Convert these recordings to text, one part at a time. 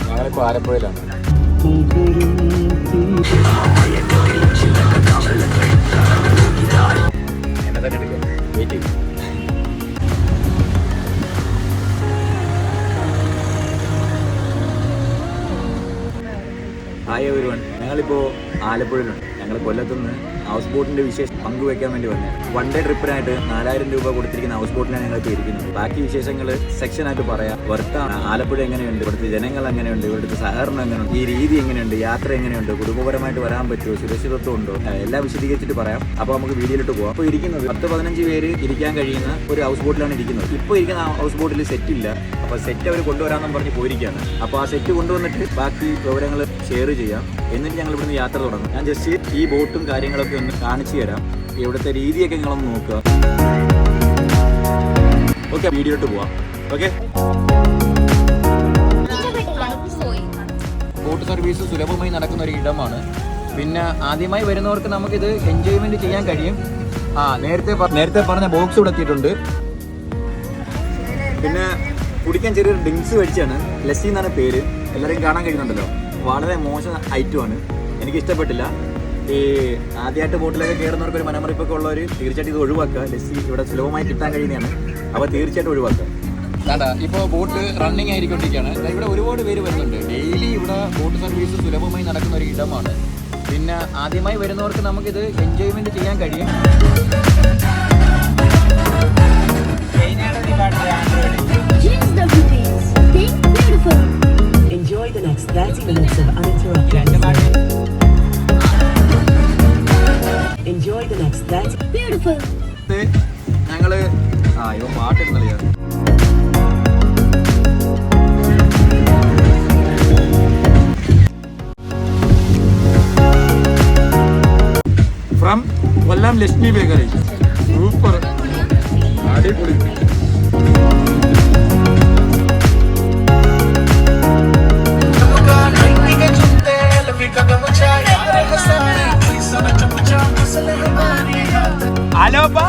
ഞങ്ങളിപ്പോൾ ആലപ്പുഴയിലാണ്. എന്നെ തന്നെ എടുക്കാം, വെയിറ്റ് ചെയ്യും. ഹായ് എവരിവൺ, ഞങ്ങളിപ്പോൾ ആലപ്പുഴയിലുണ്ട്. ഞങ്ങൾ കൊല്ലത്തുനിന്ന് ഹൗസ് ബോട്ടിൻ്റെ വിശേഷം പങ്കുവെക്കാൻ വേണ്ടി വന്നത്. വൺ ഡേ ട്രിപ്പിനായിട്ട് 4000 രൂപ കൊടുത്തിരിക്കുന്ന ഹൗസ് ബോട്ടിലാണ് ഞങ്ങളിപ്പോൾ ഇരിക്കുന്നത്. ബാക്കി വിശേഷങ്ങൾ സെക്ഷനായിട്ട് പറയാം. വർത്താണ്, ആലപ്പുഴ എങ്ങനെയുണ്ട്, ഇവിടുത്തെ ജനങ്ങൾ എങ്ങനെയുണ്ട്, ഇവിടുത്തെ സഹകരണം എങ്ങനെയുണ്ട്, ഈ രീതി എങ്ങനെയുണ്ട്, യാത്ര എങ്ങനെയുണ്ട്, കുടുംബപരമായിട്ട് വരാൻ പറ്റുമോ, സുരക്ഷിതത്വം ഉണ്ടോ, എല്ലാം വിശദീകരിച്ചിട്ട് പറയാം. അപ്പോൾ നമുക്ക് വീഡിയോയിലോട്ട് പോകാം. അപ്പോൾ ഇരിക്കുന്നത് 10-15 പേര് ഇരിക്കാൻ കഴിയുന്ന ഒരു ഹൗസ് ബോട്ടിലാണ് ഇരിക്കുന്നത്. ഇപ്പോൾ ഇരിക്കുന്ന ഹൗസ് ബോട്ടിൽ സെറ്റ് ഇല്ല. അപ്പോൾ സെറ്റ് അവർ കൊണ്ടുവരാമെന്നും പറഞ്ഞ് പോയിരിക്കുകയാണ്. അപ്പോൾ ആ സെറ്റ് കൊണ്ടുവന്നിട്ട് ബാക്കി വിവരങ്ങൾ ഷെയർ ചെയ്യാം. എന്നിട്ട് ഞങ്ങൾ ഇവിടുന്ന് യാത്ര തുടങ്ങും. ഞാൻ ജസ്റ്റ് ഈ ബോട്ടും കാര്യങ്ങളൊക്കെ ഒന്ന് കാണിച്ചു തരാം. ഇവിടുത്തെ രീതിയൊക്കെ നിങ്ങളൊന്ന് നോക്കുക. ഓക്കെ, വീഡിയോട്ട് പോവാം. ഓക്കെ, ബോട്ട് സർവീസ് സുലഭമായി നടക്കുന്ന ഒരു ഇടമാണ്. പിന്നെ ആദ്യമായി വരുന്നവർക്ക് നമുക്കിത് എൻജോയ്മെന്റ് ചെയ്യാൻ കഴിയും. നേരത്തെ പറഞ്ഞ ബോക്സ് ഇവിടെ എത്തിയിട്ടുണ്ട്. പിന്നെ കുടിക്കാൻ ചെറിയൊരു ഡ്രിങ്ക്സ് മേടിച്ചാണ്. ലസ്സി എന്നാണ് പേര്. എല്ലാവരും കാണാൻ കഴിയുന്നുണ്ടല്ലോ. വളരെ മോശം ഐറ്റമാണ്, എനിക്ക് ഇഷ്ടപ്പെട്ടില്ല. ഈ ആദ്യമായിട്ട് ബോട്ടിലൊക്കെ കയറുന്നവർക്ക് ഒരു മനമറിപ്പൊക്കെ ഉള്ളവർ തീർച്ചയായിട്ടും ഇത് ഒഴിവാക്കുക. ലസ്സി ഇവിടെ സുലഭമായി കിട്ടാൻ കഴിയുന്നതാണ്. അപ്പോൾ തീർച്ചയായിട്ടും ഒഴിവാക്കുക. അതാ ഇപ്പോൾ ബോട്ട് റണ്ണിങ് ആയിക്കൊണ്ടിരിക്കുകയാണ്. ഇവിടെ ഒരുപാട് പേര് വരുന്നുണ്ട്. ഡെയിലി ഇവിടെ ബോട്ട് സർവീസ് സുലഭമായി നടക്കുന്ന ഒരു ഇടമാണ്. പിന്നെ ആദ്യമായി വരുന്നവർക്ക് നമുക്കിത് എൻജോയ്മെന്റ് ചെയ്യാൻ കഴിയും. Enjoy the next 30 minutes of uninterrupted. Enjoy the next 30. Beautiful. ഞങ്ങള് ഇവ പാട്ടിടുന്നില്ല. From Kollam Lakshmi bakery. Super, അടിപൊളി. ഹലോ ബാ,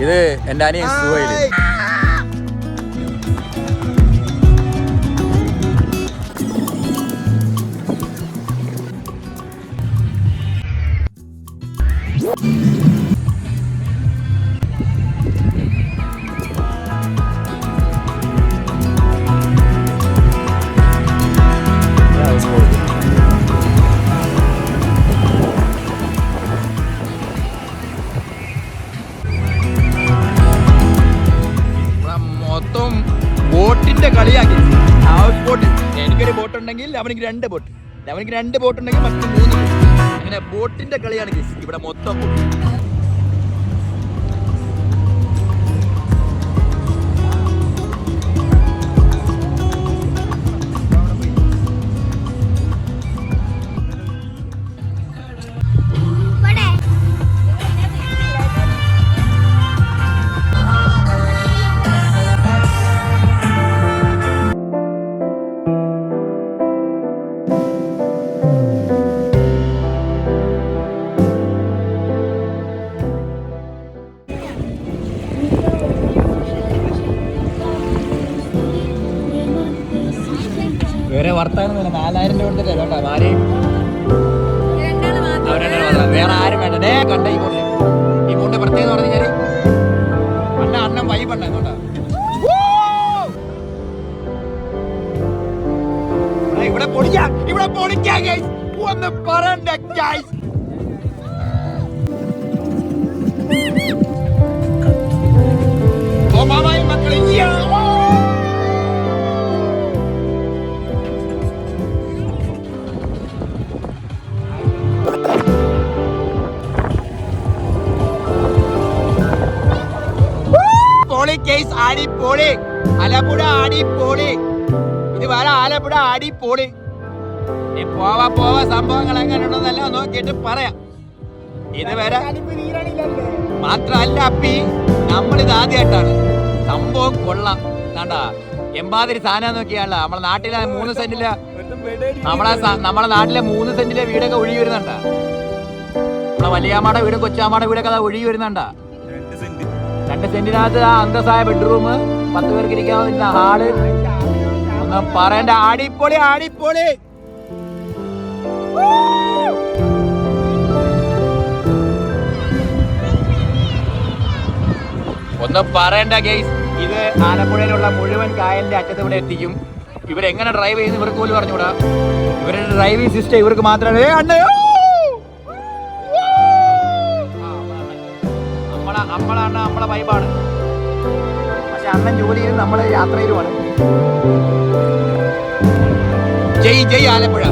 ഇത് എൻ്റെ അനിയൻ സുഹൈൽ. മൊത്തം ബോട്ടിന്റെ കളിയാക്കി. House boat. എനിക്കൊരു ബോട്ട് ഉണ്ടെങ്കിൽ അവനിക്ക് 2 ബോട്ട്, അവനിക്ക് 2 ബോട്ട് ഉണ്ടെങ്കിൽ മറ്റു 3 ബോട്ട്. അങ്ങനെ ബോട്ടിന്റെ കളിയാണ് ഇവിടെ മൊത്തം. വേറെ വർത്താനം 4000 രൂപ കൊടുത്തിട്ട് കേട്ടോ മാരി. വേറെ ആരും വേണ്ട. കണ്ട ഈ ബോട്ട് പ്രത്യേകം പറഞ്ഞു കഴിഞ്ഞാൽ അണ്ണൻ വൈബണ്ണ കേട്ടോ. ഇവിടെ പൊളിക്കാം, ഇവിടെ പൊളിക്കാം ഗൈസ്. ഒന്ന് പറയണ്ട ഗൈസ്. ഓ മാമായി മക്കളെ കേസ് അടിപൊളി. ആലപ്പുഴ അടിപൊളി. ഇത് വേറെ ആലപ്പുഴ അടിപൊളി. പോവാ സംഭവങ്ങൾ എങ്ങനെയുണ്ടെന്നല്ല നോക്കിയിട്ട് പറയാം. ഇത് വരെ മാത്രല്ല അപ്പി നമ്മളിത് ആദ്യമായിട്ടാണ്. സംഭവം കൊള്ളാം. കണ്ടാ എമ്പാതിരി സാധനം നോക്കിയാണല്ലോ. നമ്മളെ നാട്ടിലെ 3 സെന്റില് നമ്മളെ നാട്ടിലെ 3 സെന്റിലെ വീടൊക്കെ ഒഴുകി വരുന്നുണ്ടാ. നമ്മളെ വലിയാമ്മയുടെ വീടും കൊച്ചാമ്മയുടെ വീടൊക്കെ അതാ ഒഴുകി വരുന്നുണ്ടാ. 2 സെന്റിനകത്ത് ആ അന്തസ്സായ ബെഡ്റൂം, 10 പേർക്ക് ഇരിക്കാവുന്ന ഹാള്. ഒന്നും പറയണ്ട. അടിപൊളി അടിപൊളി. ഒന്നും പറയണ്ട ഗൈസ്. ഇത് ആലപ്പുഴയിലുള്ള മുഴുവൻ കായലിന്റെ അറ്റത്ത് ഇവിടെ എത്തിക്കും. ഇവരെങ്ങനെ ഡ്രൈവ് ചെയ്യുന്ന ഇവർക്ക് പോലും പറഞ്ഞുകൂടാ. ഇവരുടെ ഡ്രൈവിംഗ് സിസ്റ്റം ഇവർക്ക് മാത്രമേ. നമ്മളെ വൈബാണ്. പക്ഷെ അണ്ണൻ ജോലിയിൽ നമ്മള് യാത്രയിലുമാണ്. ജയ് ജയ് ആലപ്പുഴ.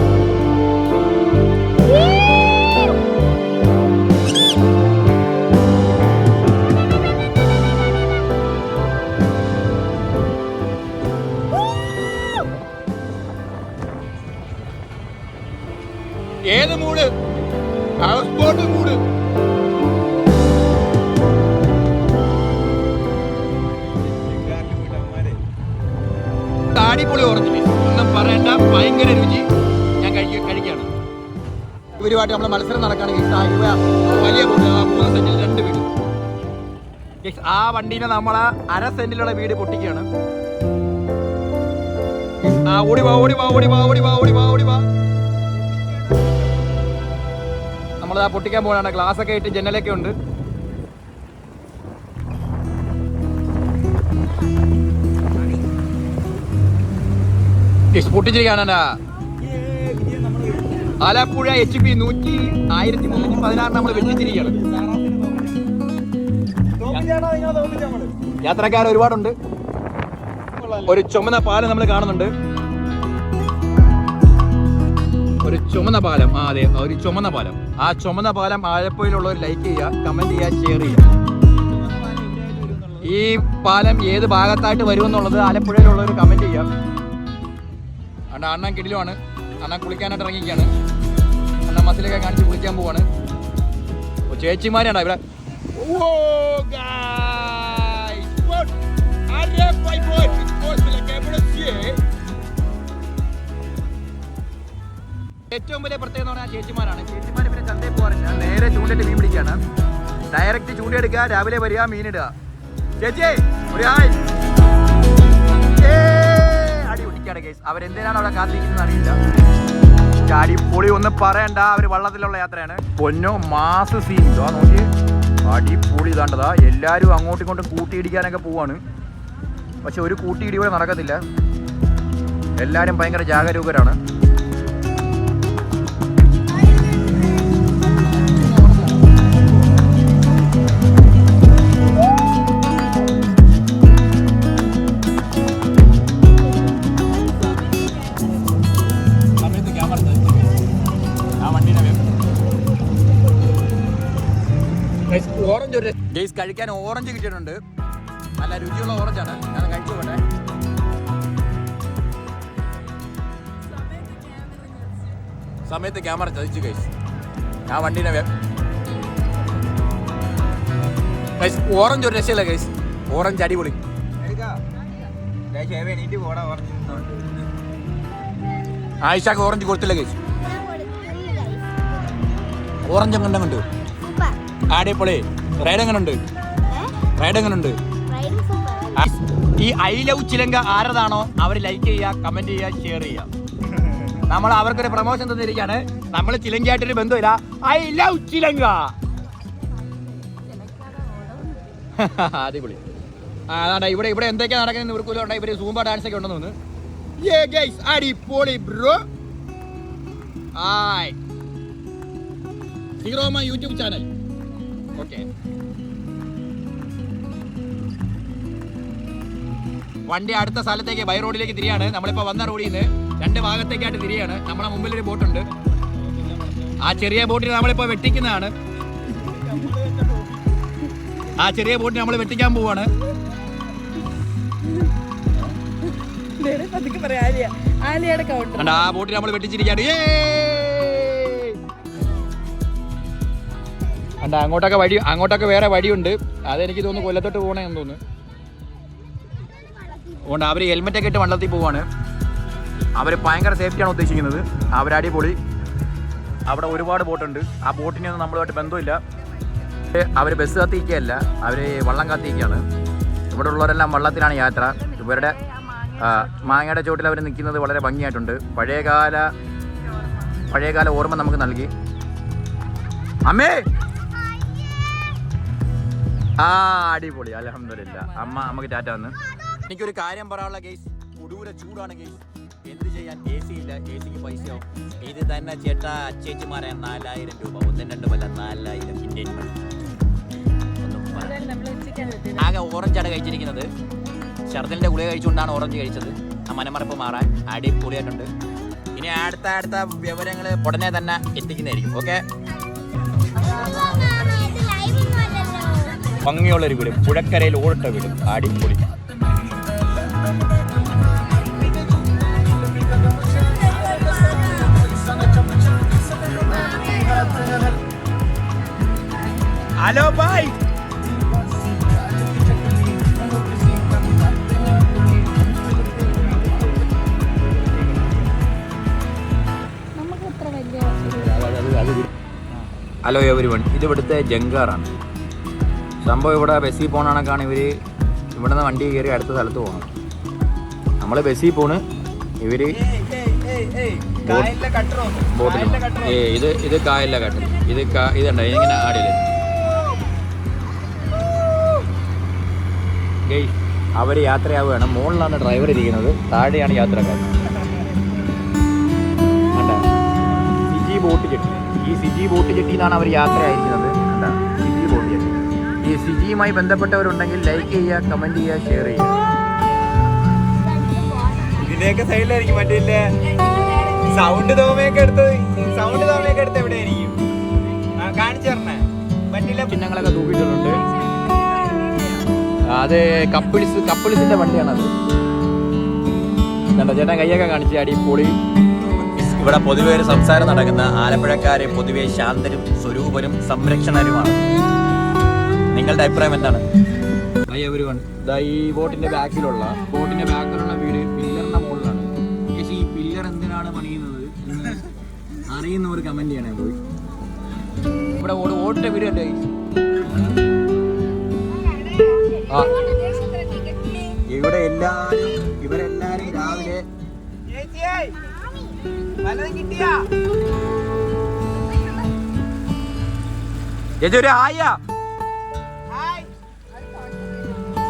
ഏത് മൂഡ്? House boat mood. അടിപൊളി ഓർജിന്. ഒന്നും പറയണ്ട. ഭയങ്കര രുചി. ഞാൻ കഴിക്കുകയാണ്. ഇവരുമായിട്ട് നമ്മളെ മത്സരം നടക്കുകയാണെങ്കിൽ വലിയ ബോട്ട് 3 സെന്റിൽ 2 വീട്. ആ വണ്ടീനെ നമ്മളെ 1/2 സെന്റിലുള്ള വീട് പൊട്ടിക്കുകയാണ്. ഓടി വാ. നമ്മളതാ പൊട്ടിക്കാൻ പോകണ. ഗ്ലാസ് ഒക്കെ ഇട്ട് ജനലൊക്കെ ഉണ്ട്. പൊട്ടിച്ചിരിക്കാനാ. ആലപ്പുഴ HP 1316 നമ്മൾ വെച്ചിരിക്കുകയാണ്. യാത്രക്കാർ ഒരുപാടുണ്ട്. ഒരു ചുമന്ന പാലം നമ്മൾ കാണുന്നുണ്ട്. ഒരു ചുമന്ന പാലം. അതെ, ഒരു ചുമന്ന പാലം. ആ ചുമന്ന പാലം ആലപ്പുഴയിലുള്ളവർ ലൈക്ക് ചെയ്യുക, കമന്റ് ചെയ്യുക, ഷെയർ ചെയ്യുക. ഈ പാലം ഏത് ഭാഗത്തായിട്ട് വരുമെന്നുള്ളത് ആലപ്പുഴയിലുള്ളവർ കമന്റ് ചെയ്യുക. അണ്ണൻ കിടിലുമാണ്. അണ്ണൻ കുളിക്കാനായിട്ട് ഇറങ്ങിയിരിക്കുകയാണ്. അണ്ണൻ മസിലൊക്കെ കാണിച്ച് കുളിക്കാൻ പോവാണ്. ചേച്ചിമാരാണ് ഇവിടെ. ഏറ്റവും വലിയ പ്രത്യേകത എന്ന് പറഞ്ഞാൽ ചേച്ചിമാരാണ്. ചേച്ചിമാർ പിന്നെ ചന്തയിൽ പോകാറില്ല. നേരെ ചൂണ്ടിട്ട് മീൻ പിടിക്കുകയാണ്. ഡയറക്റ്റ് ചൂണ്ടിയെടുക്കുക, രാവിലെ വരിക, മീനിടുക. ചേച്ചി ഒരു ഹായ്. അടി ഒടിക്കാണ് കേസ്. അവരെന്തിനാണ് അവിടെ കാത്തിരിക്കുന്നത് അറിയില്ല. അടിപൊളി ഒന്നും പറയണ്ട. അവര് വള്ളത്തിലുള്ള യാത്രയാണ്. പൊന്നോ മാസ് സീൻ ഇതാ നോക്കി. അടിപൊളി ഇതാണ്ടതാ. എല്ലാവരും അങ്ങോട്ടും ഇങ്ങോട്ടും കൂട്ടിയിടിക്കാനൊക്കെ പോവാണ്. പക്ഷെ ഒരു കൂട്ടിയിടി ഇവിടെ നടക്കത്തില്ല. എല്ലാവരും ഭയങ്കര ജാഗരൂകരാണ്. ഓറഞ്ച് ഒരു ഗെയ്സ് കഴിക്കാൻ ഓറഞ്ച് കിട്ടിയിട്ടുണ്ട്. നല്ല രുചിയുള്ള ഓറഞ്ചാണ്. ഞാൻ കഴിച്ചു പോട്ടെ. സമയത്ത് ക്യാമറ ചതിച്ചു ഗൈസ്. ഞാൻ വണ്ടീനെ ഗൈസ് ഓറഞ്ച് ഒരു രക്ഷയില്ല ഗൈസ്. ഓറഞ്ച് അടിപൊളി. ആയിഷാക്ക് ഓറഞ്ച് കൊടുത്തില്ല ഗൈസ്. ഓറഞ്ച് എങ്ങനെ ഉണ്ട്? അടിപൊളി. റൈഡ് എങ്ങനെ ഉണ്ട്? റൈഡ് എങ്ങനെ ഉണ്ട്? ഈ ഐ ലവ് ചിലങ്ക ആരതാണോ അവർ ലൈക്ക് ചെയ്യുക, കമന്റ് ചെയ്യുക, ഷെയർ ചെയ്യുക. നമ്മൾ അവർക്കൊരു പ്രൊമോഷൻ തന്നിരിക്കുകയാണ്. നമ്മൾ ചിലങ്കയായിട്ടൊരു ബന്ധമില്ല. ഐ ലവ് ചിലങ്ക. അടിപൊളി. അതാണ്ട് ഇവിടെ ഇവിടെ എന്തൊക്കെയാ നടക്കുന്നത് ഇവർക്കുള്ള ഇവര് സൂംബ ഡാൻസ് ഒക്കെ ഉണ്ടെന്ന് തോന്നുന്നു. അടിപൊളി ബ്രോ. സീറോമ യൂട്യൂബ് ചാനൽ. ഓക്കെ, വണ്ടി അടുത്ത സ്ഥലത്തേക്ക് ബൈ റോഡിലേക്ക് തിരിയാണ്. നമ്മളിപ്പോ വന്ന റോഡിൽ നിന്ന് രണ്ട് ഭാഗത്തേക്കായിട്ട് തിരിയാണ്. നമ്മളെ മുമ്പിൽ ഒരു ബോട്ടുണ്ട്. ആ ചെറിയ ബോട്ടിൽ നമ്മളിപ്പോ വെട്ടിക്കുന്നതാണ്. ആ ചെറിയ ബോട്ടിൽ നമ്മൾ വെട്ടിക്കാൻ പോവാണ്. ആ ബോട്ടിൽ നമ്മൾ വെട്ടിച്ചിരിക്കാണ്. അങ്ങോട്ടൊക്കെ വഴി, അങ്ങോട്ടൊക്കെ വേറെ വഴിയുണ്ട്. അതെനിക്ക് തോന്നുന്നു കൊല്ലത്തോട്ട് പോകണമെന്ന് തോന്നുന്നു. അതുകൊണ്ട് അവർ ഹെൽമെറ്റൊക്കെ ഇട്ട് വള്ളത്തിൽ പോവാണ്. അവർ ഭയങ്കര സേഫ്റ്റിയാണ് ഉദ്ദേശിക്കുന്നത്. അവരടിപൊളി. അവിടെ ഒരുപാട് ബോട്ടുണ്ട്. ആ ബോട്ടിനൊന്നും നമ്മളുമായിട്ട് ബന്ധമില്ല. അവർ ബസ് കാത്തിരിക്കുകയല്ല, അവർ വള്ളം കാത്തിരിക്കുകയാണ്. ഇവിടെ ഉള്ളവരെല്ലാം വള്ളത്തിലാണ് യാത്ര. ഇവരുടെ മാങ്ങയുടെ ചോട്ടിൽ അവർ നിൽക്കുന്നത് വളരെ ഭംഗിയായിട്ടുണ്ട്. പഴയകാല ഓർമ്മ നമുക്ക് നൽകി. അമ്മേ അടിപൊളി. അൽഹംദുലില്ലാ. അമ്മക്ക് ടാറ്റ വന്ന്. എനിക്കൊരു കാര്യം പറയാനുള്ള കേസ്, കൊടൂര ചൂടാണ് കേസ്. എന്ത് ചെയ്യാൻ? എ സി ഇല്ല, എ സിക്ക് പൈസയാവും. ഇത് തന്നെ ചേട്ടാ അച്ചേച്ചിമാരെ 4000 രൂപ. 1-2 വല്ല 4000 ഇന്ത്യൻ മണി. ആകെ ഓറഞ്ചാണ് കഴിച്ചിരിക്കുന്നത്. ഷർദിലിന്റെ ഗുളിക കഴിച്ചുകൊണ്ടാണ് ഓറഞ്ച് കഴിച്ചത്. ആ മനമറപ്പ് മാറാൻ അടിപൊളിയായിട്ടുണ്ട്. ഇനി അടുത്ത വിവരങ്ങൾ ഉടനെ തന്നെ എത്തിക്കുന്നതായിരിക്കും. ഓക്കെ, ഭംഗിയുള്ളൊരു വീട്, പുഴക്കരയിൽ ഓടിട്ട വീട്. അടിപൊളി. Hello bye. ഹലോ എവരിവൺ, ഇത് ഇവിടുത്തെ ജങ്കാറാണ്. സംഭവം ഇവിടെ ബസ്സിൽ പോകണ കണക്കാണ്. ഇവർ ഇവിടെ നിന്ന് വണ്ടി കയറി അടുത്ത സ്ഥലത്ത് പോകണം. നമ്മൾ ബസ്സിൽ പോണ്. ഇവർ ബോട്ടിൽ ഇത് കായലിലെ കട്ടർ. ഇതുണ്ട് ഇങ്ങനെ ആടില്ല. അവർ യാത്രയാവുകയാണ്. മുകളിലാണ് ഡ്രൈവർ ഇരിക്കുന്നത്, താഴെയാണ് യാത്രക്കാരൻ. CG boat jetty. ഈ സിജി ബോട്ട് ജെട്ടിന്നാണ് അവർ യാത്രയായിരിക്കുന്നത്. CG boat jetty. ഈ സിജിയുമായി ബന്ധപ്പെട്ടവരുണ്ടെങ്കിൽ ലൈക്ക് ചെയ്യുക, കമന്റ് ചെയ്യുക, ഷെയർ ചെയ്യുക. ഇതിന്റെയൊക്കെ സൈഡിലായിരിക്കും മറ്റേ സൗണ്ട് തോമയൊക്കെ എടുത്ത് എവിടെയായിരിക്കും കാണിച്ചു തരണേ. മറ്റുള്ള ചിഹ്നങ്ങളൊക്കെ തൂക്കിയിട്ടുണ്ട്. അത് കപ്പിൾസിന്റെ വണ്ടിയാണത്. ചേട്ടൻ കൈയൊക്കെ കാണിച്ച് അടിപൊളി. ഇവിടെ പൊതുവെ ഒരു സംസാരം നടക്കുന്ന ആലപ്പുഴക്കാരെ പൊതുവെ ശാന്തരും സ്വരൂപരും സംരക്ഷണരുമാണ്. നിങ്ങളുടെ അഭിപ്രായം എന്താണ്? ഈ ബോട്ടിന്റെ ബാക്കിലുള്ള വീട് പില്ലറിന്റെ മുകളിലാണ്. പക്ഷേ ഈ പില്ലർ എന്തിനാണ് പണിയുന്നത് എന്ന് അറിയുന്നവർ കമന്റ് ചെയ്യണേ. പോയി ഇവിടെ ഓടിട്ട വീട് കണ്ടേ. ഇവിടെ ഇവരെല്ലാരും രാവിലെ ചേച്ചി ഒരു ഹായ.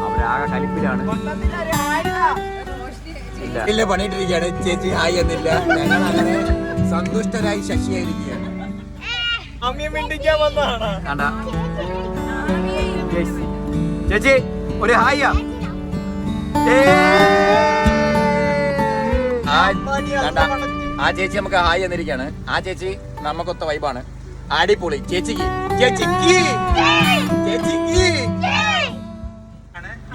അവരാകെ കലിപ്പിലാണ്. ഇല്ല പണിയിട്ടിരിക്കുകയാണ്. ചേച്ചി ഹായ് എന്നില്ല. ഞങ്ങൾ അങ്ങനെ സന്തുഷ്ടരായി ശശിയായിരിക്കുകയാണ്. ചേച്ചി ഒരു ഹായ. ആ ചേച്ചി നമുക്ക് ഹായ് എന്നിരിക്കുകയാണ്. ആ ചേച്ചി നമുക്കൊത്ത വൈബാണ്. അടിപൊളി. ചേച്ചിക്ക് ചേച്ചിക്ക് ചേച്ചിക്ക്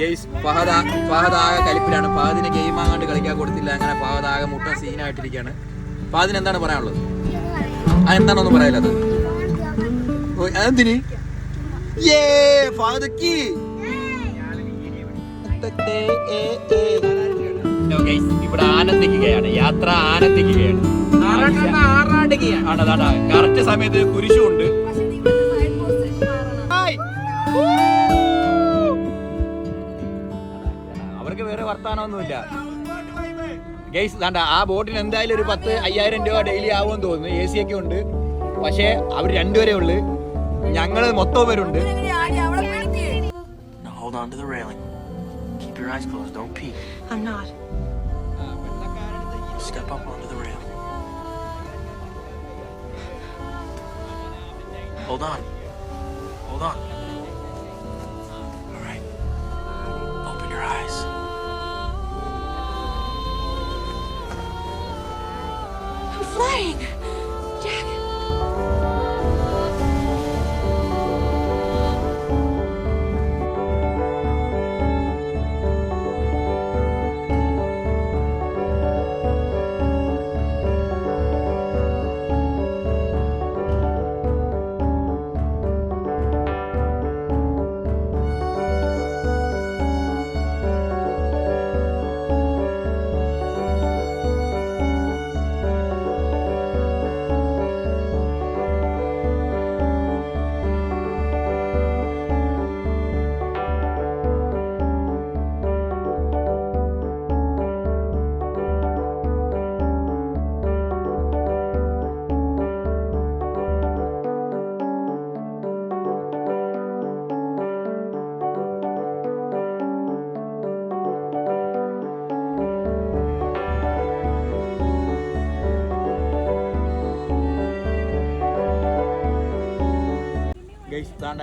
ഗെയ്സ് ഫഹദാകെ കലിപ്പിലാണ്. ഫഹദിന് ഗെയിം ആകാണ്ട് കളിക്കാൻ കൊടുത്തില്ല. അങ്ങനെ ഫഹദാകെ മുട്ട സീനായിട്ടിരിക്കുകയാണ്. ഫഹദിന് എന്താണ് പറയാനുള്ളത്? എന്താണൊന്നും പറയാനുള്ളത്? എന്തിന് ഇവിടെ ആനന്ദിക്കുകയാണ്. യാത്ര ആനന്ദിക്കുകയാണ്. കറക്റ്റ് സമയത്ത് കുരിശുണ്ട്. അവർക്ക് വേറെ വർത്താനമൊന്നുമില്ല ഗൈസ്. വേണ്ട ആ ബോട്ടിന് എന്തായാലും ഒരു 10,000-5,000 രൂപ ഡെയിലി ആവുമെന്ന് തോന്നുന്നു. AC ഒക്കെ ഉണ്ട്. പക്ഷേ അവർ രണ്ടുപേരേ ഉള്ളു. ഞങ്ങള് മൊത്തം പേരുണ്ട്. Hold on to the railing. Keep your eyes closed. Don't peek. I'm not. Step up onto the rail. Hold on. Hold on. All right. Open your eyes. I'm flying. Jack.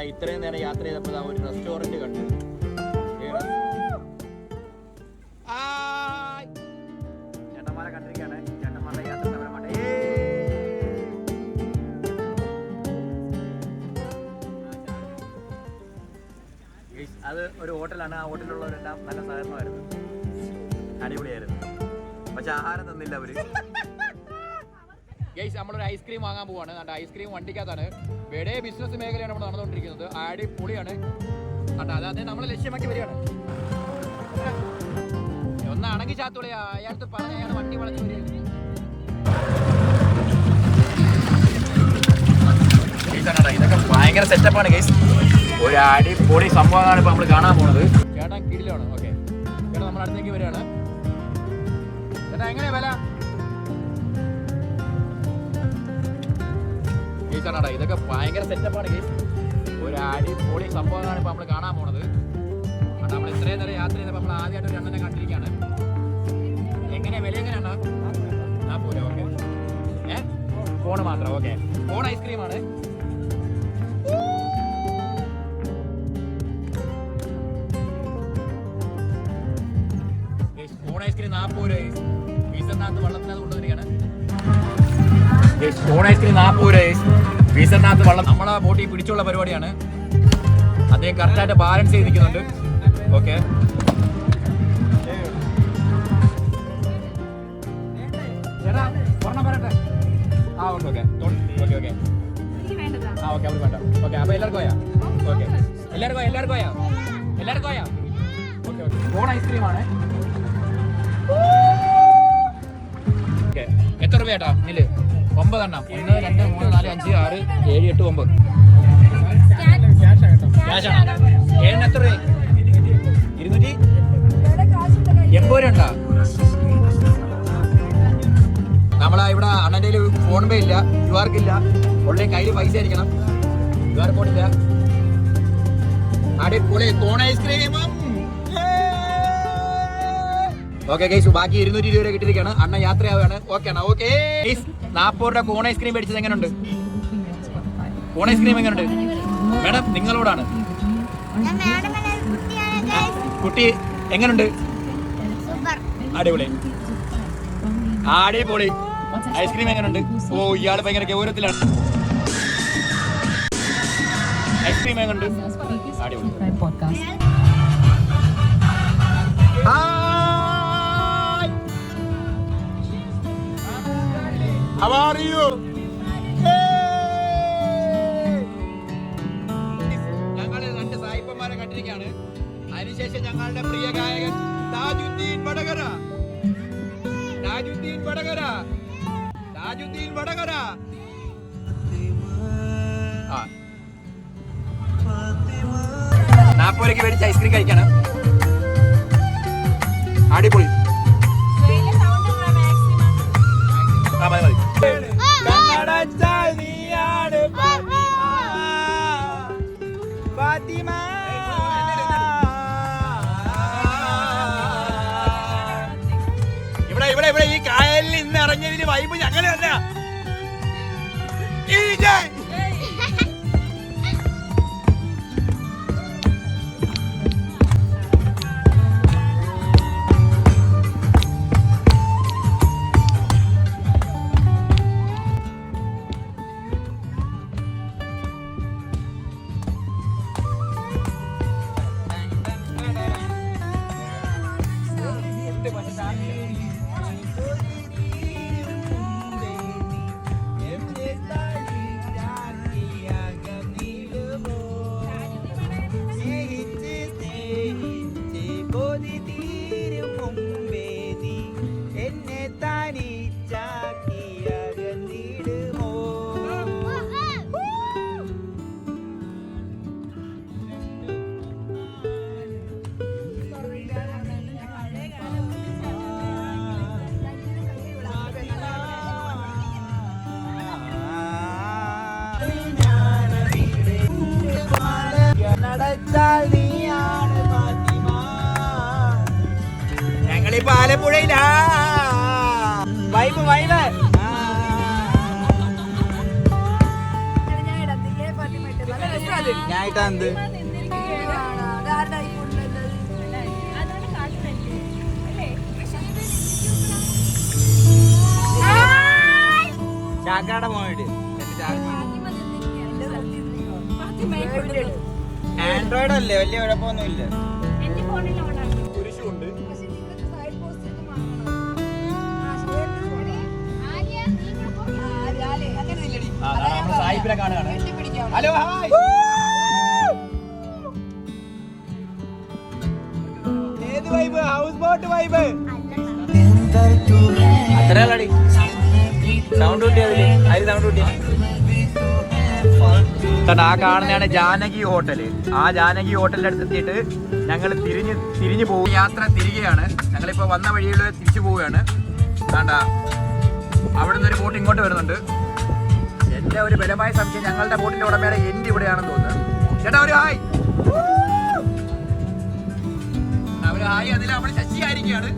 ഇത്രയും നേരം യാത്ര ചെയ്തപ്പോൾ ഒരു റെസ്റ്റോറന്റ് കണ്ടു. ചേട്ടന്മാരെ കണ്ടിരിക്കുകയാണ്. ചേട്ടന്മാരുടെ യാത്ര അത് ഒരു ഹോട്ടലാണ്. ആ ഹോട്ടലിലുള്ളവരെല്ലാം നല്ല സഹകരണമായിരുന്നു. അടിപൊളിയായിരുന്നു. പക്ഷെ ആഹാരം തന്നില്ല അവര്. ഗൈസ് നമ്മളൊരു ഐസ്ക്രീം വാങ്ങാൻ പോവാണ്. ഐസ്ക്രീം വണ്ടിക്കകത്താണ്. ഇവിടെ ബിസിനസ് മേഖലയാണ് നമ്മൾ നടന്നുകൊണ്ടിരിക്കുന്നത്. അടിപൊളിയാണ്. അതായത് നമ്മളെ ലക്ഷ്യമാക്കി വരികയാണ്. ഒന്ന് അണങ്ങി ചാത്തോളിയാ. അയാൾക്ക് പറഞ്ഞ അയാൾ വണ്ടി വളഞ്ഞു വരികയാണ്. ഇതൊക്കെ ഭയങ്കര സെറ്റപ്പാണ് ഗൈസ്. ഒരു അടിപൊളി സംഭവമാണ് ഇപ്പൊ നമ്മൾ കാണാൻ പോണത്. ചേട്ടാ കിടിലാണ്. ഓക്കെ ചേട്ടാ നമ്മൾ അടുത്തേക്ക് വരികയാണ്. ചേട്ടാ എങ്ങനെയാ വില? ഇതൊക്കെ ഭയങ്കര സെറ്റപ്പാണ് ഗൈസ്. ഒരു അടിപൊളി സംഭവമാണ് ഇപ്പൊ നമ്മൾ കാണാൻ പോണത്. നമ്മൾ ഇത്രയും നേരം യാത്ര ചെയ്തപ്പോൾ നമ്മൾ ആദ്യമായിട്ട് ഒരു എണ്ണനെ കണ്ടിരിക്കുകയാണ്. എങ്ങനെയാ വില? എങ്ങനെയാണ്? 40. ഓക്കെ ഫോണ് മാത്രം. ഓക്കെ ഫോൺ ഐസ്ക്രീമാണ്. ഫോൺ ഐസ്ക്രീം 40 രൂപ. ഫീസറിനകത്ത് വെള്ളത്തിനകത്ത് കൊണ്ടുവരികയാണ്. ഫോൺ ഐസ്ക്രീം 40 രൂപ. ഫീസറിനകത്ത് വെള്ളം. നമ്മളെ ബോട്ടിൽ പിടിച്ചുള്ള പരിപാടിയാണ്. അദ്ദേഹം കറക്റ്റായിട്ട് ബാലൻസ് ചെയ്ത് നിൽക്കുന്നുണ്ട്. ഓക്കെ ചേട്ടാ ഒരെണ്ണം പറയട്ടെ. Okay okay okay okay okay അവിടെ വേണ്ട. ഓക്കെ അപ്പോൾ എല്ലാവർക്കും പോയാ? ഓക്കെ എല്ലാവർക്കും പോയാ? ഓക്കെ ഓക്കെ ഫോൺ ഐസ്ക്രീമാണ്. ഓക്കെ എത്ര രൂപ ചേട്ടാ? നില് 9 എണ്ണം. 1 2 3 4 5 6 7 8 9 ക്യാഷാണ്. ഏഴിന് എത്ര രൂപ? 280 ഉണ്ടോ? നമ്മളാ ഇവിടെ അണ്ണൻ്റെ ഫോൺ പേ ഇല്ല, QR ഇല്ല, ഉള്ളിൽ കയ്യിൽ പൈസ ആയിരിക്കണം, QR കോഡില്ല. അടിപൊളി കോൺ ഐസ്ക്രീമും. ഓക്കെ ഗൈസ്, ബാക്കി 220 രൂപ കിട്ടിയിരിക്കുകയാണ്. അണ്ണ യാത്രയാവുകയാണ്. ഓക്കെ അണ്ണ, ഓക്കെ. 40 രൂപ കോൺ ഐസ്ക്രീം മേടിച്ചത് എങ്ങനെയുണ്ട്? കോൺ ഐസ്ക്രീം എങ്ങനെയുണ്ട് മാഡം? നിങ്ങളോടാണ്. കുട്ടി എങ്ങനെയുണ്ട്? അടിപൊളി, അടിപൊളി. ഐസ്ക്രീം എങ്ങനെയുണ്ട്? ഓ, ഇയാള് ഭയങ്കര ഗൗരവത്തിലാണ്. ഐസ്ക്രീം എങ്ങനെയുണ്ട്? അടിപൊളി. How are you? ഞങ്ങൾ 2 സായിപ്പന്മാരെ കണ്ടിരിക്കുകയാണ്. അതിനുശേഷം ഞങ്ങളുടെ പ്രിയ ഗായകൻ താജുദ്ദീൻ വടകര. താജുദ്ദീൻ വടകര. 40 രൂപയ്ക്ക് മേടിച്ച് ഐസ്ക്രീം കഴിക്കണം. അടിപൊളി. മതി. ഇവിടെ ഈ കായലിൽ ഇന്ന് ഇറങ്ങിയതിന് വൈബ് ഞങ്ങള് തന്നെ. ഞങ്ങളിപ്പോ ആലപ്പുഴയിലാ. Vibe vibe. ഞാൻ എന്ത് ചാക്കാടെ പോയിട്ട് ആൻഡ്രോയിഡ് അല്ലേ, വലിയ കുഴപ്പമൊന്നുമില്ല. കുരിശുണ്ട്. സായിപ്പിനെ കാണുകയാണ്. Hello, hi. ഏത് വൈബ്? House boat vibe. അത്രയല്ലടി സൗണ്ട് കൂട്ടി. അതിൽ സൗണ്ട് കൂട്ടി. ആ കാണുന്നതാണ് ജാനകി ഹോട്ടല്. ആ ജാനകി ഹോട്ടലിന്റെ അടുത്ത് എത്തിയിട്ട് ഞങ്ങൾ തിരിഞ്ഞു പോകും. യാത്ര തിരികെയാണ്. ഞങ്ങളിപ്പോ വന്ന വഴിയിൽ തിരിച്ചു പോവുകയാണ്. വേണ്ട, അവിടെ നിന്ന് ഒരു ബോട്ട് ഇങ്ങോട്ട് വരുന്നുണ്ട്. എന്റെ ഒരു ബലമായ സംശയം ഞങ്ങളുടെ ബോട്ടിന്റെ ഉടമയുടെ എൻഡ് ഇവിടെയാണെന്ന് തോന്നുന്നു. ചേട്ടാ ഒരു ഹായ്. ഒരു ഹായ്. അതിൽ നമ്മൾ ശശി ആയിരിക്കുകയാണ്.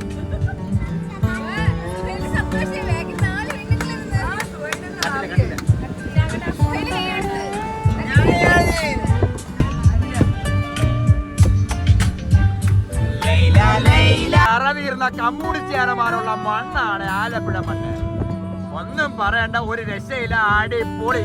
അറവീർന്ന കമ്മ്യൂണിസ്റ്റ് ആരന്മാരുള്ള മണ്ണാണ് ആലപ്പുഴ മണ്ണ്. ഒന്നും പറയണ്ട, ഒരു രക്ഷയില്ല. അടിപൊളി.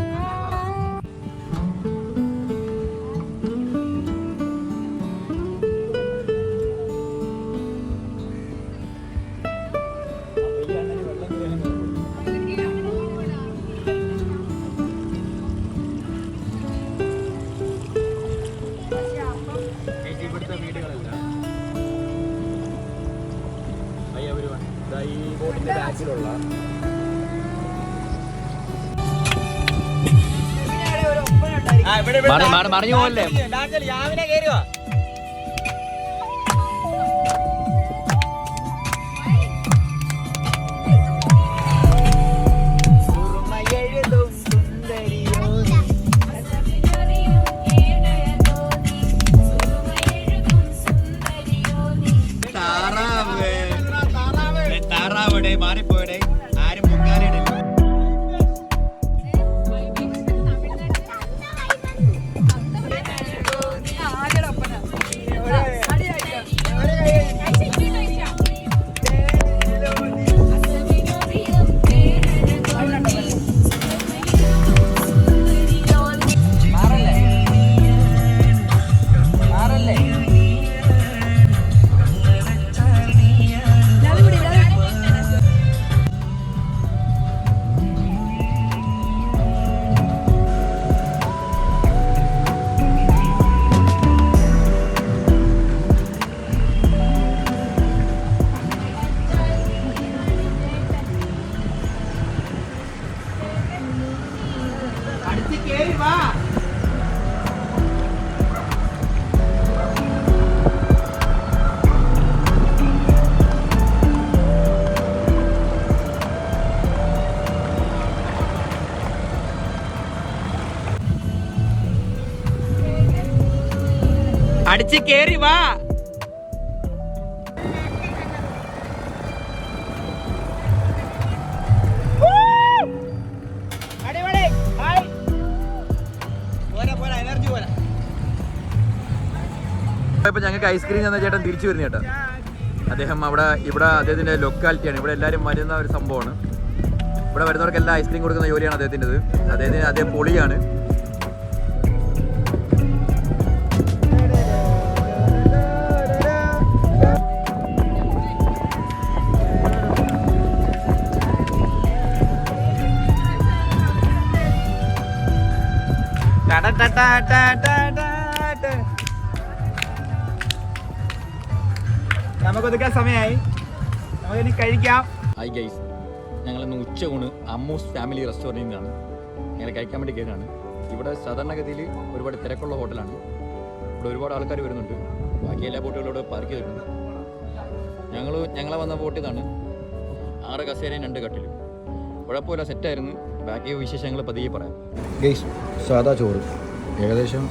ഇവിടുത്തെ വീടുകളെല്ലാം ഈ ബോട്ടിന്റെ ബാക്കിലുള്ള മറിഞ്ഞു പോകല്ലേ. അടിച്ച് കേറി വാ. ഇപ്പൊ ഞങ്ങൾക്ക് ഐസ്ക്രീം തന്ന ചേട്ടൻ തിരിച്ചു വരുന്ന ചേട്ടാ. അദ്ദേഹം ഇവിടെ അദ്ദേഹത്തിന്റെ ലൊക്കാലിറ്റിയാണ്. ഇവിടെ എല്ലാവരും വരുന്ന ഒരു സംഭവമാണ്. ഇവിടെ വരുന്നവർക്കെല്ലാം ഐസ്ക്രീം കൊടുക്കുന്ന ജോലിയാണ് അദ്ദേഹത്തിൻ്റെത്. അദ്ദേഹം പൊളിയാണ്. നമുക്കൊതുക്കാൻ സമയമായി, നമുക്കിനി കഴിക്കാം. ഹായ് ഗൈസ്, ഞങ്ങളിന്ന് ഉച്ചയൂണ് അമ്മൂസ് ഫാമിലി റെസ്റ്റോറൻറ്റിൽ നിന്നാണ് ഞങ്ങൾ കഴിക്കാൻ വേണ്ടി കയറാണ്. ഇവിടെ സാധാരണഗതിയിൽ ഒരുപാട് തിരക്കുള്ള ഹോട്ടലാണ്. ഇവിടെ ഒരുപാട് ആൾക്കാർ വരുന്നുണ്ട്. ബാക്കി എല്ലാ ബോട്ടുകളോട് പാർക്ക് ചെയ്തിട്ടുണ്ട്. ഞങ്ങളെ വന്ന ബോട്ട് ഇതാണ്. 6 കസേരയും 2 കട്ടിലും. കുഴപ്പമില്ല, സെറ്റായിരുന്നു. ബാക്കി വിശേഷങ്ങൾ പതിയെ പറയാം. ഗൈസ്, സാദാ ചോറ് ഏകദേശം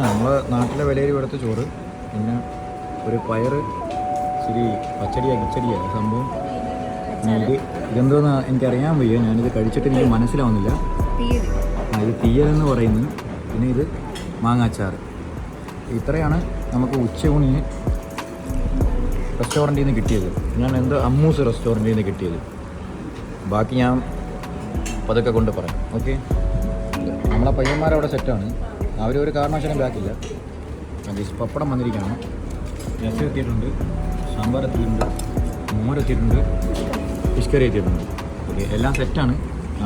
നമ്മളെ നാട്ടിലെ വിലയിൽ കൊടുത്ത ചോറ്, പിന്നെ ഒരു പയറ്, ഇച്ചിരി കിച്ചടിയാണ് സംഭവം. ഇതെന്തോന്ന് എനിക്കറിയാൻ വയ്യ. ഞാനിത് കഴിച്ചിട്ട് എനിക്ക് മനസ്സിലാവുന്നില്ല. ഇത് തീയലെന്ന് പറയുന്നത്. പിന്നെ ഇത് മാങ്ങാച്ചാറ്. ഇത്രയാണ് നമുക്ക് ഉച്ചയൂണിന് റെസ്റ്റോറൻറ്റിൽ നിന്ന് കിട്ടിയത്. അമ്മൂസ് റെസ്റ്റോറൻറ്റിൽ നിന്ന് കിട്ടിയത്. ബാക്കി ഞാൻ പതുക്കെ കൊണ്ട് പറയാം. ഓക്കെ, നമ്മളെ പയ്യന്മാരവിടെ സെറ്റാണ്. അവരൊരു കാരണവശാലും ബാക്കില്ല. പപ്പടം വന്നിരിക്കുകയാണ്. രസം എത്തിയിട്ടുണ്ട്, സാമ്പാർ എത്തിയിട്ടുണ്ട്, മോരെത്തിയിട്ടുണ്ട്, ഫിഷ് കറി എത്തിയിട്ടുണ്ട്. ഓക്കെ, എല്ലാം സെറ്റാണ്.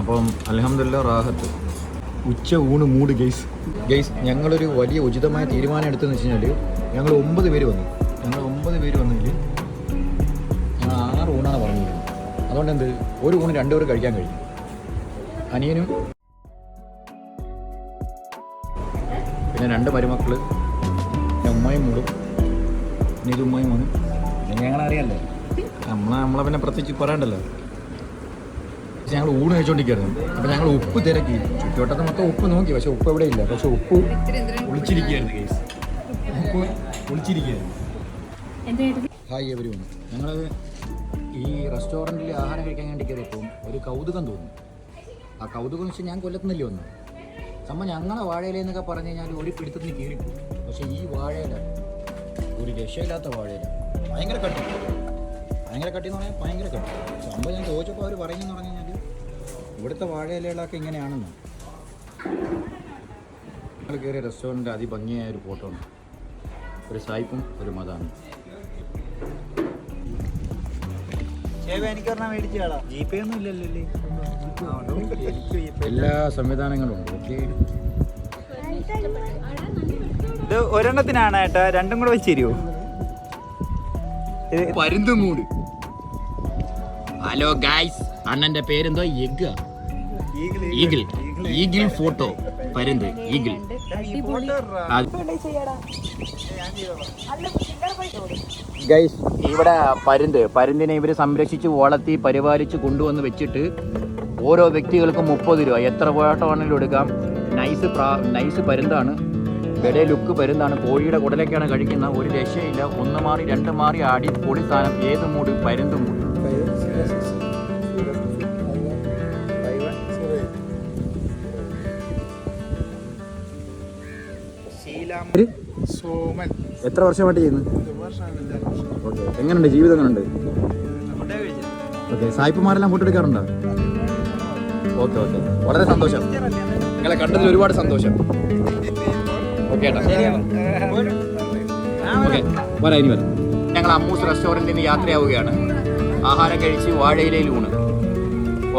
അപ്പം അൽഹംദുലില്ലാ റാഹത്ത്. ഉച്ച ഊണ് മൂട് ഗെയ്സ്. ഞങ്ങളൊരു വലിയ ഉചിതമായ തീരുമാനം എടുത്തതെന്ന് വെച്ച് കഴിഞ്ഞാൽ ഞങ്ങൾ 9 പേര് വന്നു. ഞങ്ങൾ 9 പേര് വന്നതിൽ ഞങ്ങൾ 6 ഊണാണ് പറഞ്ഞിരിക്കുന്നത്. അതുകൊണ്ട് ഒരു ഊണ് 2 പേർ കഴിക്കാൻ കഴിയും. അനിയനും പിന്നെ 2 മരുമക്കൾ, ഉമ്മയും മൂടും, പിന്നെ ഇത് ഉമ്മയും മൂന്നും. ഞങ്ങളറിയാമല്ലോ, നമ്മളെ പിന്നെ പ്രത്യേകിച്ച് പറയണ്ടല്ലോ. പക്ഷെ ഞങ്ങൾ ഊണ് കഴിച്ചുകൊണ്ടിരിക്കുകയായിരുന്നു. അപ്പോൾ ഞങ്ങൾ ഉപ്പ് തിരക്കി. ചുറ്റുവട്ടത്ത് മൊത്തം ഉപ്പ് നോക്കി, പക്ഷെ ഉപ്പ് എവിടെ ഇല്ല. പക്ഷെ ഉപ്പ് ഒളിച്ചിരിക്കുകയായിരുന്നു കേസ്. ഉപ്പ് ഒളിച്ചിരിക്കുകയായിരുന്നു. Hi everyone. ഞങ്ങൾ ഈ റെസ്റ്റോറൻറ്റിൽ ആഹാരം കഴിക്കാൻ വേണ്ടി കയറിയപ്പോൾ ഒരു കൗതുകം തോന്നി. ആ കൗതുകം വെച്ചാൽ ഞാൻ കൊല്ലത്തുനിന്നല്ലേ വന്നു. സംഭവം ഞങ്ങളെ വാഴയില എന്നൊക്കെ പറഞ്ഞു കഴിഞ്ഞാൽ ഒരു പിടുത്തത്തിന് കീറിപ്പോയി. പക്ഷേ ഈ വാഴയില ഒരു രക്ഷയില്ലാത്ത വാഴയില. ഭയങ്കര കട്ടി എന്ന് പറഞ്ഞാൽ ഭയങ്കര കട്ടി. സംഭവം ഞാൻ ചോദിച്ചപ്പോൾ അവർ പറയുന്നതെന്ന് പറഞ്ഞു കഴിഞ്ഞാൽ ഇവിടുത്തെ വാഴയിലകളൊക്കെ ഇങ്ങനെയാണെന്ന്. ഞങ്ങൾ കയറിയ റെസ്റ്റോറൻറ്റ് അതിഭംഗിയായ ഒരു ഫോട്ടോ ഉണ്ട്. ഒരു സായിപ്പും ഒരു മതാണ്. എല്ലാ സംവിധാനങ്ങളും ഉണ്ട്. ഓക്കെ, ഇത് ഒരെണ്ണത്തിനാണ് ഏട്ടാ, 2 കൂടെ വെച്ച് തരുമോ? പരുന്തുമൂട്. ഹലോ ഗായ്സ്, അണ്ണന്റെ പേരെന്തോ? Eagle photo. പരുന്ത്, ഈഗിൾ. ഗൈസ്, ഇവിടെ പരുന്തിനെ ഇവർ സംരക്ഷിച്ച് വളർത്തി പരിപാലിച്ച് കൊണ്ടുവന്ന് വെച്ചിട്ട് ഓരോ വ്യക്തികൾക്കും 30 രൂപ. എത്ര ഫോട്ടോ ആണെങ്കിലും എടുക്കാം. നൈസ് പരുന്താണ്. വെടെ ലുക്ക് പരുന്താണ്. കോഴിയുടെ കുടലൊക്കെയാണ് കഴിക്കുന്നത്. ഒരു രക്ഷയില്ല. 1 മാറി 2 മാറി അടിപൊളി സാധനം. ഏത് മൂട്? പരുന്ത് മൂട്. എത്ര വർഷമായിട്ട് ചെയ്യുന്നു? ഓക്കെ, എങ്ങനെയുണ്ട് ജീവിതം? എങ്ങനെയുണ്ട്? ഓക്കെ, സായിപ്പുമാരെല്ലാം ഫോട്ടോ എടുക്കാറുണ്ടോ? ഓക്കെ, വളരെ സന്തോഷം. നിങ്ങളെ കണ്ടതിൽ ഒരുപാട് സന്തോഷം. ഓക്കെ ഏട്ടാ, ഓക്കെ, വരാം. ഇനി വരാം. ഞങ്ങൾ അമ്മൂസ് റെസ്റ്റോറൻറ്റിൽ നിന്ന് യാത്രയാവുകയാണ്. ആഹാരം കഴിച്ച് വാഴയിലയിൽ ഊണ്.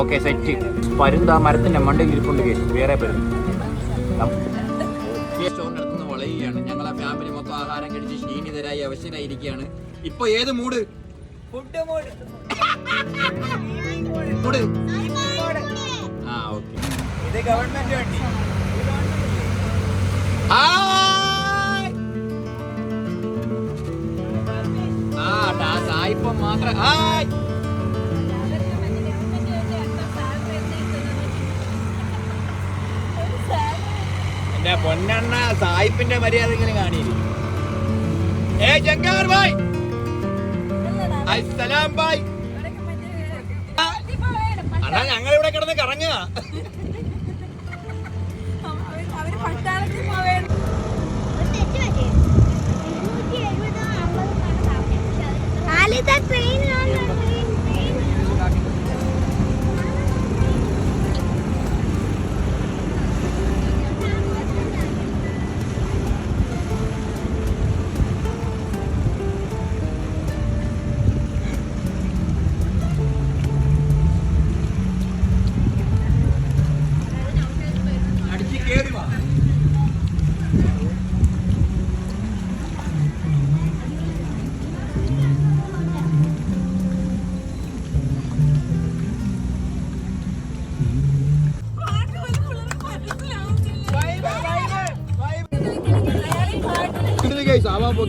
Okay, set. പരുന്ത് ആ മരത്തിൻ്റെ മണ്ടയിൽ ഇരിക്കൊണ്ട് കേട്ടു. വേറെ പരുന്ത് സ്റ്റോറിനടുത്തുനിന്ന് വളയുകയാണ്. ഞങ്ങൾ ആ ഫാമിലി മൊത്തം ആഹാരം കഴിച്ച് ക്ഷീണിതരായി അവശരായിരിക്കുകയാണ്. ഇപ്പൊ ഏത് മൂഡ്? ആ, ഓക്കെ. ഇത് ഗവൺമെന്റ് വണ്ടി. സായിപ്പം മാത്രം. എന്റെ പൊന്നെണ്ണ, സായിപ്പിന്റെ മര്യാദ ഇങ്ങനെ കാണിയില്ല. ഏ ജങ്കാർ ഭായ് അസ്സലാം ഭായ്. അണ്ണാ ഞങ്ങൾ ഇവിടെ കിടന്ന് കറങ്ങുക. അടിച്ച് കേറി വാ.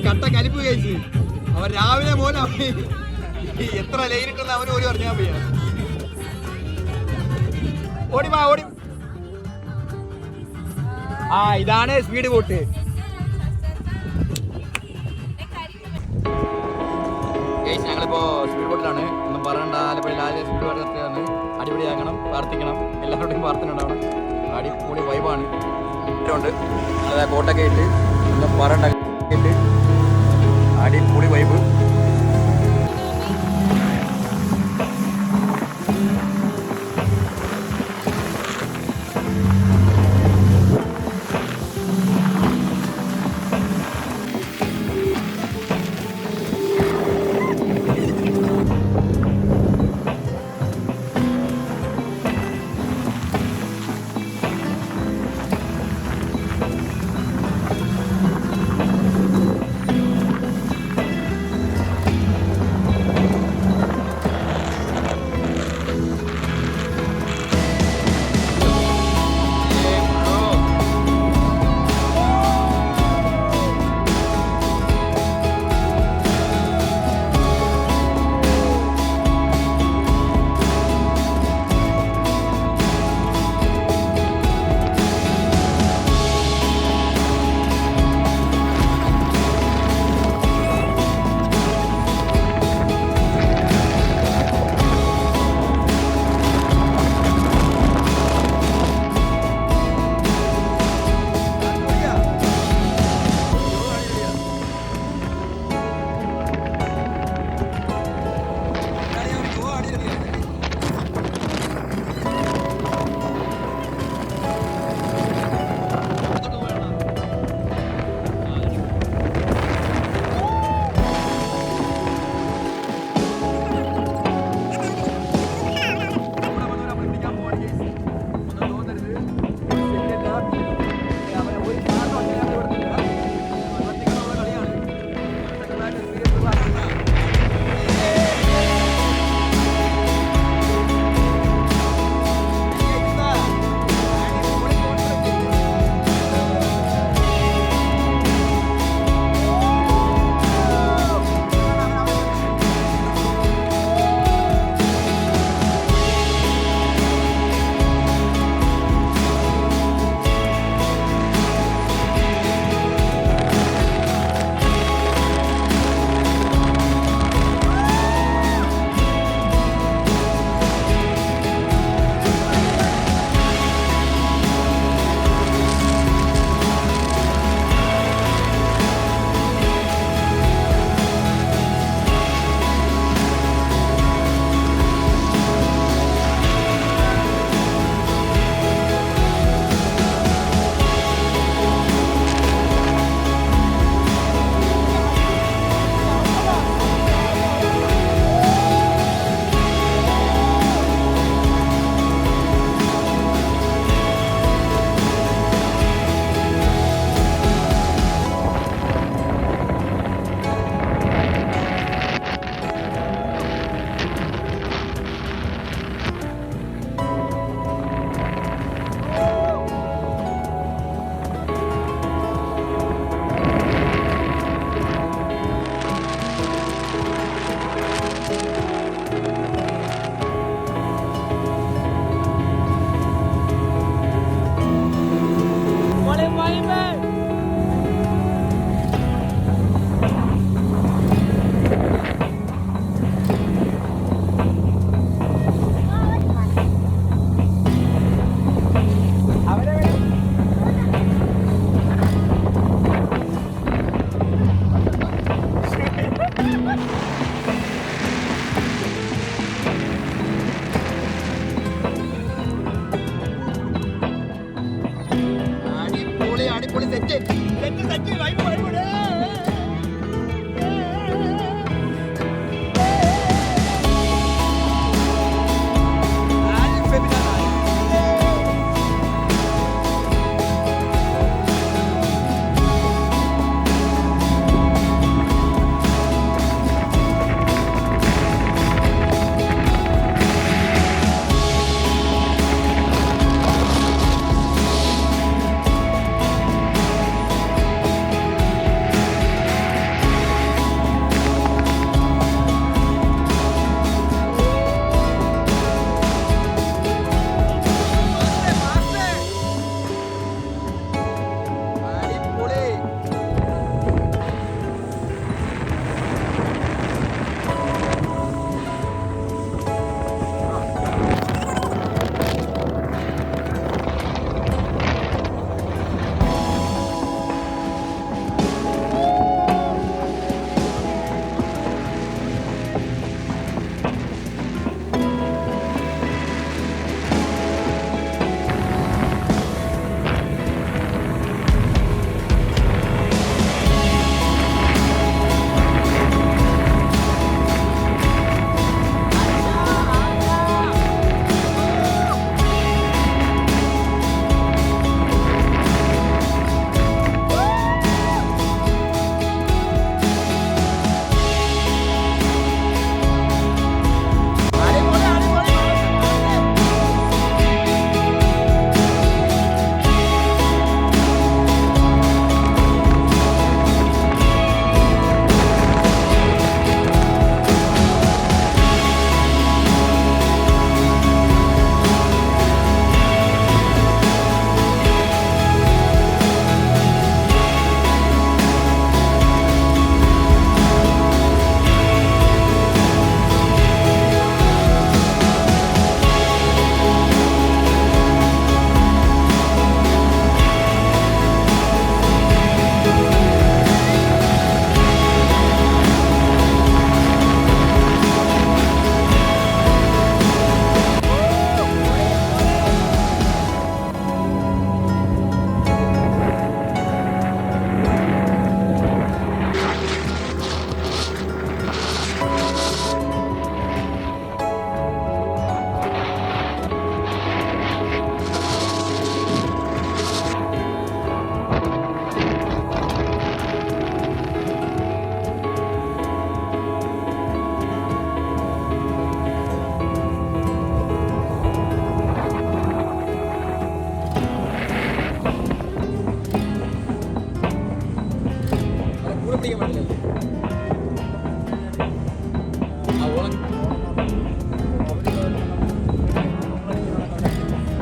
കട്ട കലിപ്പ് കഴിച്ച് അവൻ രാവിലെ പോലെ എത്ര ലൈനിട്ടെന്ന് അവന് പോലും അറിഞ്ഞാൽ പോയ. ഓടി വാ ഓടി. ആ ഇതാണ് സ്പീഡ് ബോട്ട്. ഞങ്ങളിപ്പോ സ്പീഡ് ബോട്ടിലാണ്. ഒന്നും പറയണ്ട. ആലപ്പുഴയിൽ ആദ്യം സ്പീഡ് ബോട്ട് നിർത്തിയതാണ്. അടിപൊളിയാക്കണം, പ്രാർത്ഥിക്കണം, എല്ലാവരുടെയും പ്രാർത്ഥന ഉണ്ടാവണം. അടിപൊളി വൈബാണ്. ഉണ്ട് അതാ കോട്ടൊക്കെ ഇട്ട് ഒന്നും പറയണ്ട ഇട്ട് അടിപൊളി വൈബ്.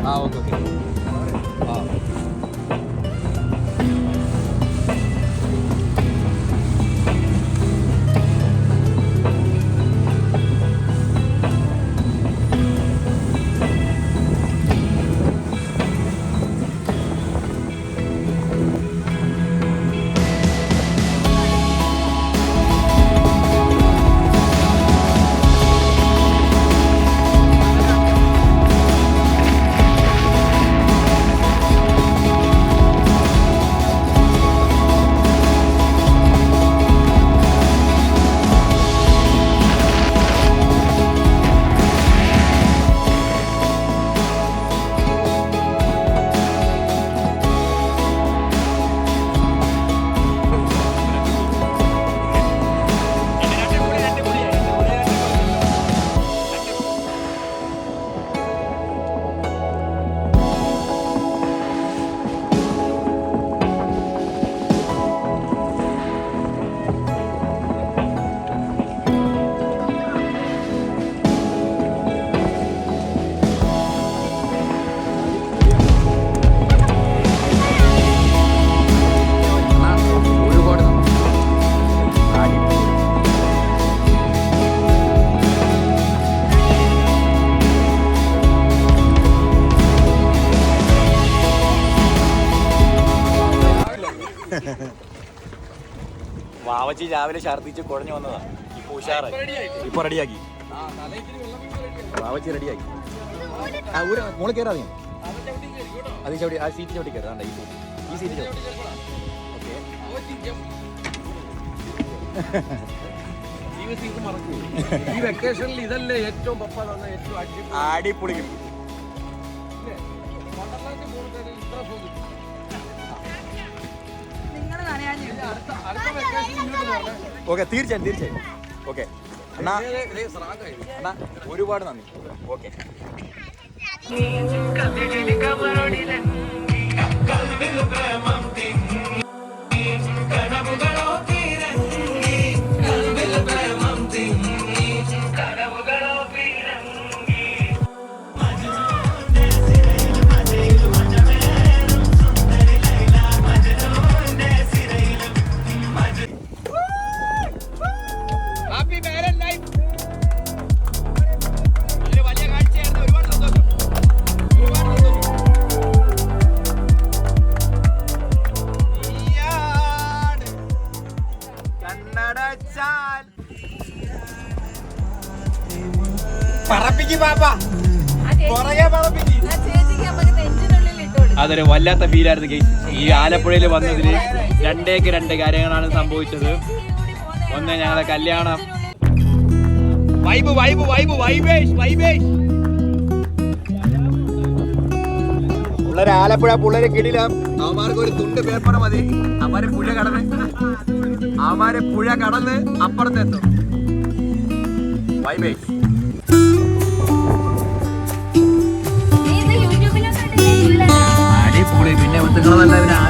ആ ഓക്കെ ഓക്കെ ആ വാവച്ചി രാവിലെ ഛർദ്ദിച്ച് കുഴഞ്ഞു വന്നതാ. ഇപ്പൊ ഉഷാറായി, ഇപ്പൊ റെഡിയാക്കി. വാവച്ചി റെഡിയാക്കി. ആ ഊര മോള് കയറാ നീ. അത് ചവിട്ടി, ആ സീറ്റ് ചവിട്ടി കയറാണ്ട. ഈ സീറ്റ് ചവിട്ടി. ഓക്കെ. ഈ വെക്കേഷനിൽ ഇതല്ലേ ഏറ്റവും അടിപൊളി. ഓക്കെ, തീർച്ചയായും തീർച്ചയായും. ഓക്കെ അണ്ണാ, അണ്ണാ ഒരുപാട് നന്ദി. ഓക്കെ. അതൊരു വല്ലാത്ത ഫീലായിരുന്നു ഗൈസ്. ഈ ആലപ്പുഴയിൽ വന്നതിൽ 2 കാര്യങ്ങളാണ് സംഭവിച്ചത്. ഒന്ന്, ഞങ്ങളെ കല്യാണം. വൈബ് വൈബ് വൈബ് വൈബേഷ് വൈബേഷ്. പിള്ളേരെ ആലപ്പുഴ പിള്ളേരെ കിടിലം. അവന്മാർക്ക് ഒരു തുണ്ട് പേപ്പർ മതി. അവന്മാരെ പുഴ കടന്ന് അപ്പുറത്തെത്തും. വൈബേഷ്. അടിപൊളി. പിന്നെ നിങ്ങളെല്ലാം